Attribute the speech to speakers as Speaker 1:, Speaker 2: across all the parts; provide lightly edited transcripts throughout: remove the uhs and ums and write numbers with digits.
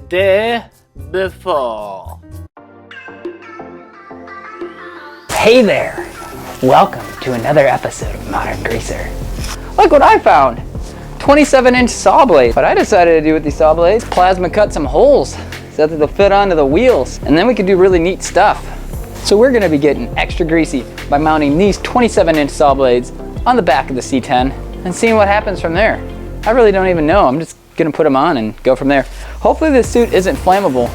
Speaker 1: day before.
Speaker 2: Hey there! Welcome to another episode of Modern Greaser. Look what I found! 27-inch saw blade. What I decided to do with these saw blades, plasma cut some holes so that they'll fit onto the wheels, and then we could do really neat stuff. So we're gonna be getting extra greasy by mounting these 27-inch saw blades on the back of the C10 and seeing what happens from there. I really don't even know. I'm just gonna put them on and go from there. Hopefully this suit isn't flammable.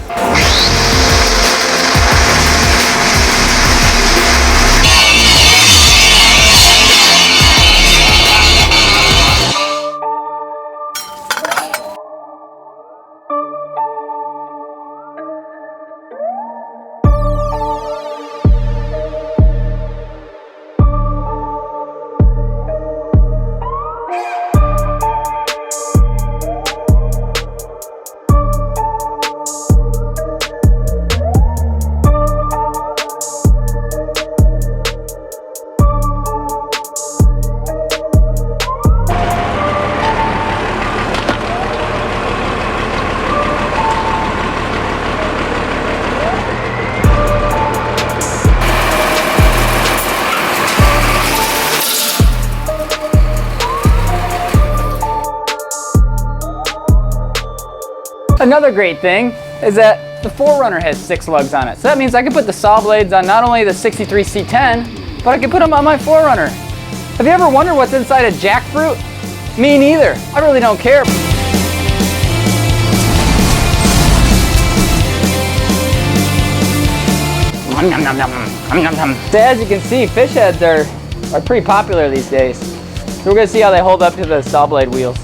Speaker 2: Another great thing is that the 4Runner has 6 lugs on it. So that means I can put the saw blades on not only the 63 C10, but I can put them on my 4Runner. Have you ever wondered what's inside a jackfruit? Me neither. I really don't care. So as you can see, fish heads are pretty popular these days. So we're gonna see how they hold up to the saw blade wheels.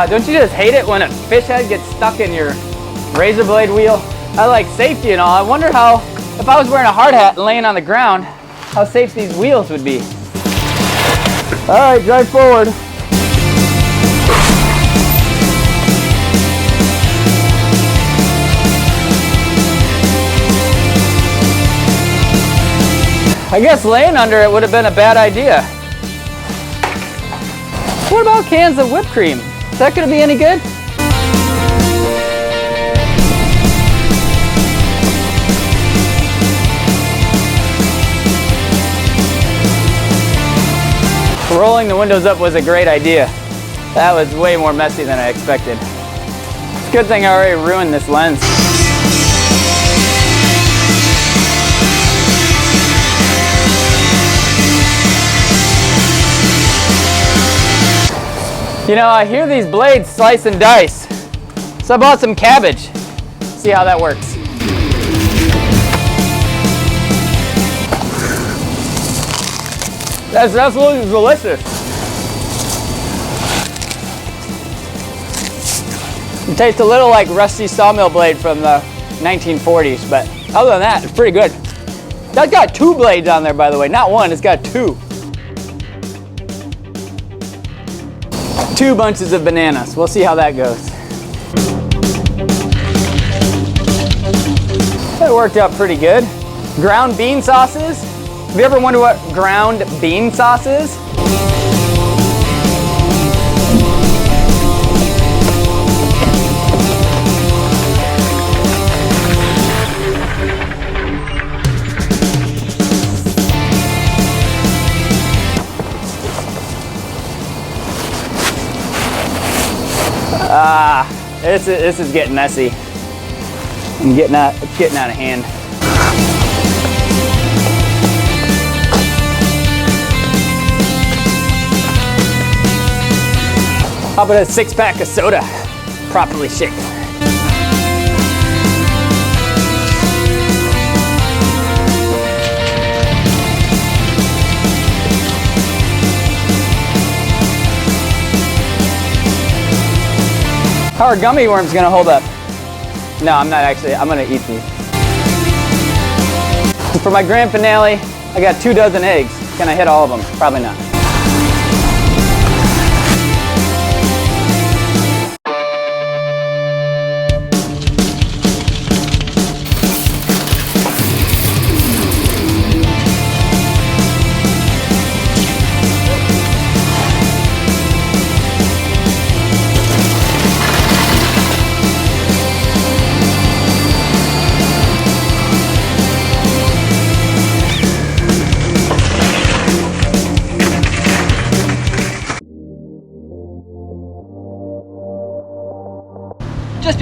Speaker 2: Don't you just hate it when a fish head gets stuck in your razor blade wheel? I like safety and all. I wonder how, if I was wearing a hard hat and laying on the ground, how safe these wheels would be. All right, drive forward. I guess laying under it would have been a bad idea. What about cans of whipped cream? Is that gonna be any good? Rolling the windows up was a great idea. That was way more messy than I expected. It's a good thing I already ruined this lens. You know, I hear these blades slice and dice, so I bought some cabbage. See how that works. That's absolutely delicious. It tastes a little like rusty sawmill blade from the 1940s, but other than that, it's pretty good. That's got 2 blades on there, by the way, not 1, it's got 2. 2 bunches of bananas. We'll see how that goes. That worked out pretty good. Ground bean sauces. Have you ever wondered what ground bean sauce is? This is getting messy. It's getting out of hand. How about a 6-pack of soda, properly shaken? How are gummy worms gonna hold up? No, I'm not actually. I'm gonna eat these. For my grand finale, I got 2 dozen eggs. Can I hit all of them? Probably not.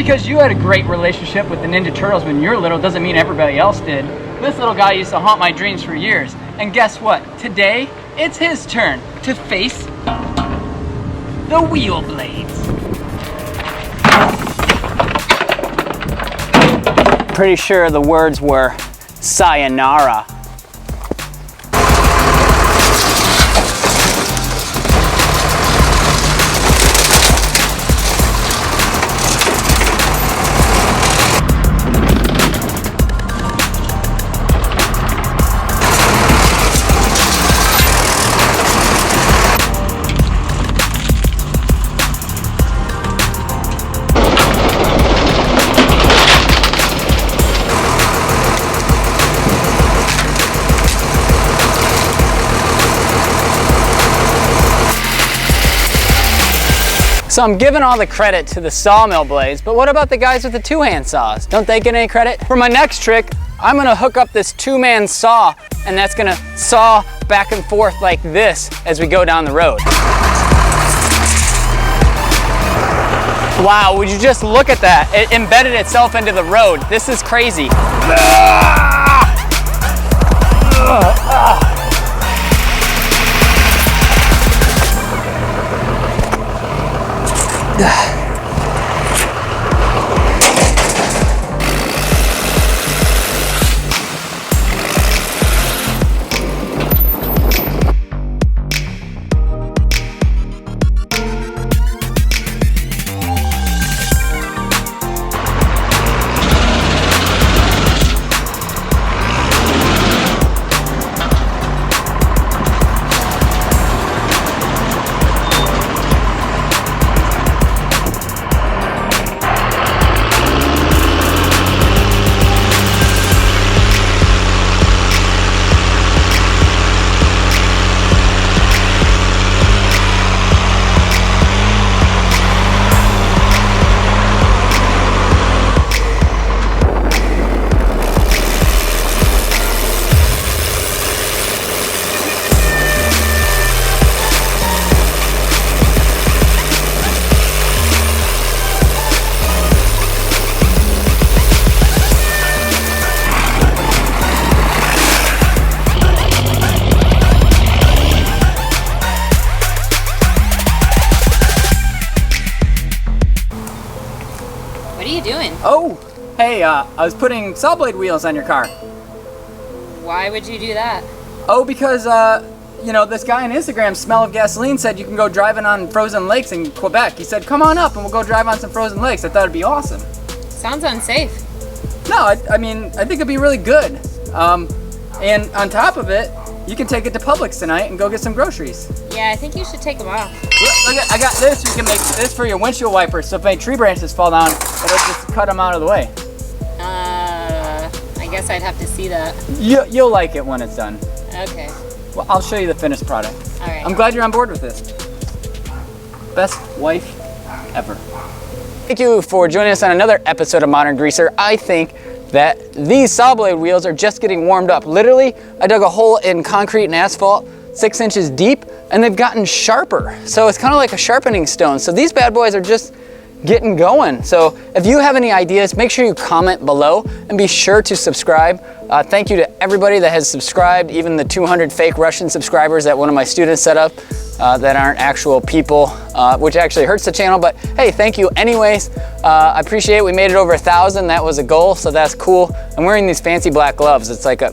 Speaker 2: because you had a great relationship with the Ninja Turtles when you were little doesn't mean everybody else did. This little guy used to haunt my dreams for years. And guess what? Today, it's his turn to face the wheel blades. Pretty sure the words were sayonara. So I'm giving all the credit to the Sawmill blades, but what about the guys with the two-hand saws? Don't they get any credit? For my next trick, I'm gonna hook up this two-man saw, and that's gonna saw back and forth like this as we go down the road. Wow, would you just look at that? It embedded itself into the road. This is crazy.
Speaker 3: What are you doing?
Speaker 2: Oh, hey, I was putting saw blade wheels on your car.
Speaker 3: Why would you do that?
Speaker 2: Oh, because, you know, this guy on Instagram, Smell of Gasoline, said you can go driving on frozen lakes in Quebec. He said, come on up and we'll go drive on some frozen lakes. I thought it'd be awesome.
Speaker 3: Sounds unsafe.
Speaker 2: No, I mean, I think it'd be really good. And on top of it, you can take it to Publix tonight and go get some groceries.
Speaker 3: Yeah, I think you should take them off.
Speaker 2: Look, I got this. You can make this for your windshield wipers, so if any tree branches fall down, it'll just cut them out of the way.
Speaker 3: I guess I'd have to see that.
Speaker 2: You'll like it when it's done.
Speaker 3: Okay.
Speaker 2: Well, I'll show you the finished product.
Speaker 3: All right.
Speaker 2: I'm glad you're on board with this. Best wife ever. Thank you for joining us on another episode of Modern Greaser. I think that these saw blade wheels are just getting warmed up. Literally, I dug a hole in concrete and asphalt 6 inches deep, and they've gotten sharper. So it's kind of like a sharpening stone. So these bad boys are just getting going. So if you have any ideas, make sure you comment below and be sure to subscribe. Thank you to everybody that has subscribed, even the 200 fake Russian subscribers that one of my students set up that aren't actual people, which actually hurts the channel, but hey, thank you anyways. I appreciate it. We made it over 1,000. That was a goal, so that's cool. I'm wearing these fancy black gloves. It's like a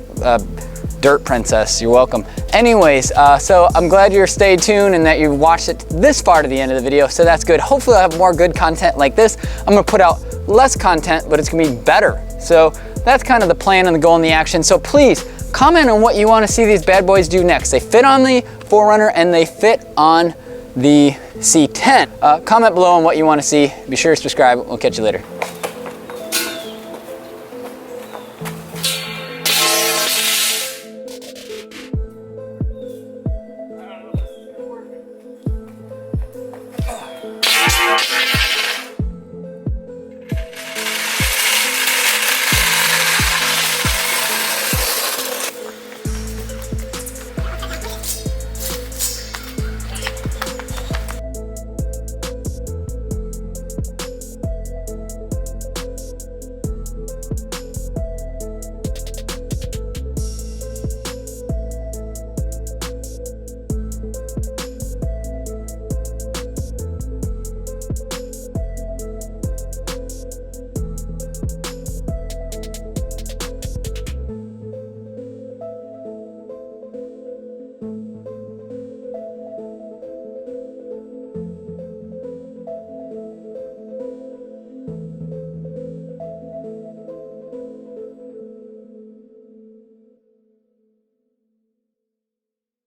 Speaker 2: dirt princess. You're welcome. Anyways, so I'm glad you're stayed tuned and that you watched it this far to the end of the video, so that's good. Hopefully I'll have more good content like this. I'm gonna put out less content, but it's gonna be better. So that's kind of the plan and the goal and the action. So please comment on what you want to see these bad boys do next. They fit on the 4Runner and they fit on the C10. Comment below on what you want to see. Be sure to subscribe. We'll catch you later.